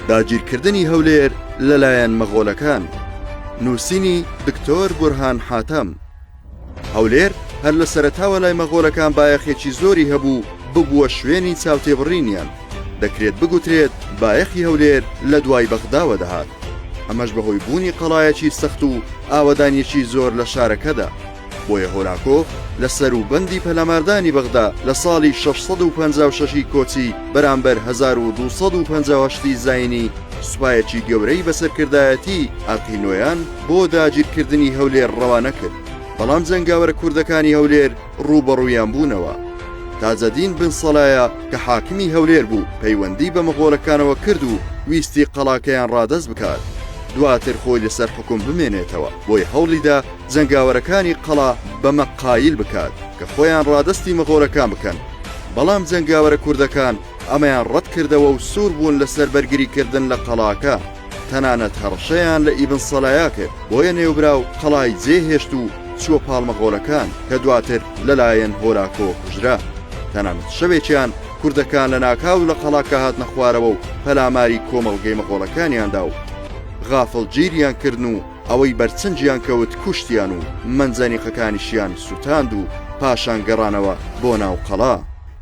داگیرکردنی هەولێر لەلایەن مەغۆلەکان. نووسینی دکتۆر بورهان حاتەم. هەولێر هەر لە سەرەتاوە لای مەغۆلەکان بایەخێکی زۆری هەبوو ببووە شوێنی چاوتێبڕینیان. دەکرێت بگوترێت بایەخی هەولێر لە دوای بەغداوە دەهات. ئەمەش بەهۆی بوونی قەڵایەکی سەخت و ئاوەدانیەکی زۆر لە شارەکەدا. بۆیە هۆلاکۆف لە سەروبەندی پەلاماردانی بەغدا لە ساڵی 656 کۆچی بەرامبەر 1258 زاینی سوپایەکی گەورەی بەسەرکردایەتی ئەرقینۆیان بۆ داگیرکردنی هەولێر ڕەوانە کرد. بەڵام جەنگاوەرە کوردەکانی هەولێر ڕوبەڕوویان بوونەوە. تاجەدین بن سەلایە کە حاکمی هەولێر بوو پەیوەندی بە مەغۆلەکانەوە کرد و ویستی قەڵاکەیان ڕادەست بکات. دواتر خۆی لەسەر حکوم بمێنێتەوە. بۆی هەوڵیدا جەنگاوەرەکانی قەڵا بەمە قایل بکات کە خۆیان ڕادەستی مەغۆلەکان بکەن. بەڵام جەنگاوەرە کوردەکان ئەمەیان ڕەت کردەوە و سوور بوون لەسەر بەرگریکردن لە قەڵاکە. تەنانەت هەڕشەیان لە ئیبن سەلایە کرد. بۆیە نێوبراو قەڵای جێهێشت و چووە پاڵ مەغۆلەکان کە دواتر لەلایەن هۆلاکۆ کوژرا. تەنانەت شەوێکیان کوردەکان لە ناکاو لە قەڵاکە هاتنە خوارەوە و پەلاماری کۆمەڵگەی مەغۆلەکانیاندا و غافڵگیریان کردن و ئەوەی بەرچنجیان کەوت کوشتیان و منجەنیقەکانیشیان سوتاند و پاشان گەڕانەوە بۆ ناو قەڵا.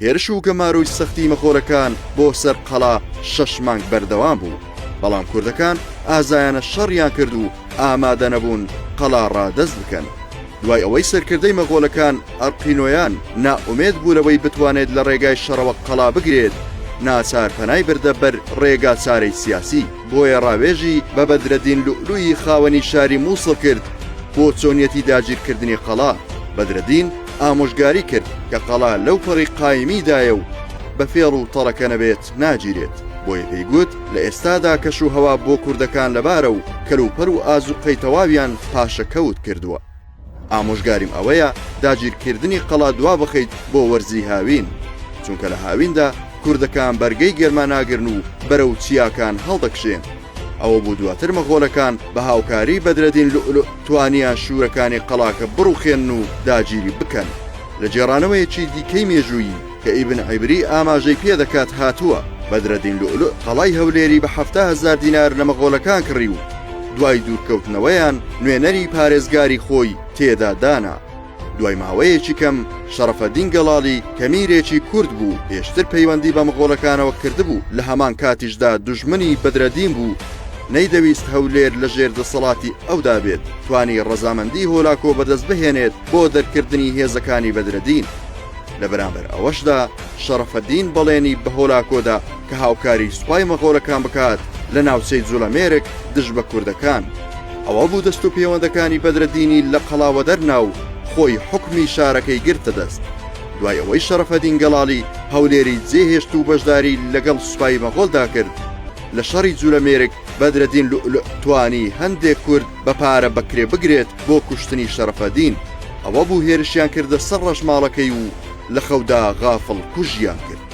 هێرش و گەماروی سەختی مەغۆلەکان بۆ سەر قەڵا 6 مانگ بەردەوام بوو. بەڵام کوردەکان ئازایانە شەڕیان کرد و ئامادە نەبوون قەڵا ڕادەست بکەن. دوای ئەوەی سەرکردەی مەغۆلەکان ئەرقینۆیان نائومێد بوونەوەی بتوانێت لە ڕێگای شەڕەوە قەڵا بگرێت، ناچار پەنای بردە بەر ڕێگا چارەی سیاسی. بۆیە ڕاوێژی بە بەدرەدین لوئلووی خاوەنی شاری مووسڵ کرد بۆ چۆنیەتی داگیرکردنی قەڵا. بەدرەدین ئامۆژگاری کرد کە قەڵا لەو پەڕی قایمیدایە و بە فێڵ و تەڕەکە نەبێت ناگیرێت. بۆیە پێیگوت لە ئێستادا کەش و هەوا بۆ کوردەکان لەبارە و کەلوپەر و ئازوقەی تەواویان پاشەکەوت کردووە. ئامۆژگاریم ئەوەیە داگیرکردنی قەڵا دوا بخەیت بۆ وەرزی هاوین، چونکە لە هاویندا کوردەکان بەرگەی گەرما ناگرن و بەرەو چیاکان هەڵدەکشێن. ئەوە بوو دواتر مەغۆلەکان بە هاوکاری بەدرەدین لوئلوء توانیان شوورەکانی قەڵاکە بڕوخێن و داگیری بکەن. لە جێڕانەوەیەکی دیکەی مێژوویی کە ئیبن عیبری ئاماژەی پێ دەکات هاتووە، بەدرەدین لوئلوء قەڵای هەولێری بە 70000 دینار لە مەغۆلەکان کڕی و دوای دوورکەوتنەوەیان نوێنەری پارێزگاری خۆی تێدا دانا. دوای ماوەیەکی کەم شەرەفەدین گەڵاڵی کە میرێکی کورد بوو پێشتر پەیوەندی بە مەغۆلەکانەوە کردبوو، لە هەمان کاتیشدا دوژمنی بەدرەدین بوو، نەیدەویست هەولێر لە ژێر دەسەڵاتی ئەودا بێت توانی ڕەزامەندی هۆلاکۆ بەدەست بهێنێت بۆ دەرکردنی هێزەکانی بەدرەدین. لە بەرامبەر ئەوەشدا شەرەفەدین بەڵێنی بە هۆلاکۆدا کە هاوکاری سوپای مەغۆلەکان بکات لە ناوچەی جوڵەمێرێک دژ بە کوردەکان. ئەوە بوو دەست و پەیوەندەکانی بەدرەدینی لە قەڵاوە دەرناو خۆی حکمی شارەکەی گرتە دەست. دوای ئەوەی شەرەفەدین گەڵاڵی هەولێری جێهێشت و بەشداری لەگەڵ سوپای مەغۆلدا کرد، لە شەڕی جوولەمێرێک بەدرەدین لوئلوء توانی هەندێک کورد بە پارە بەکرێ بگرێت بۆ کوشتنی شەرەفەدین. ئەوە بوو هێرشیان کردە سەر ڕەشماڵەکەی و لە خەودا غافڵ کوژیان کرد.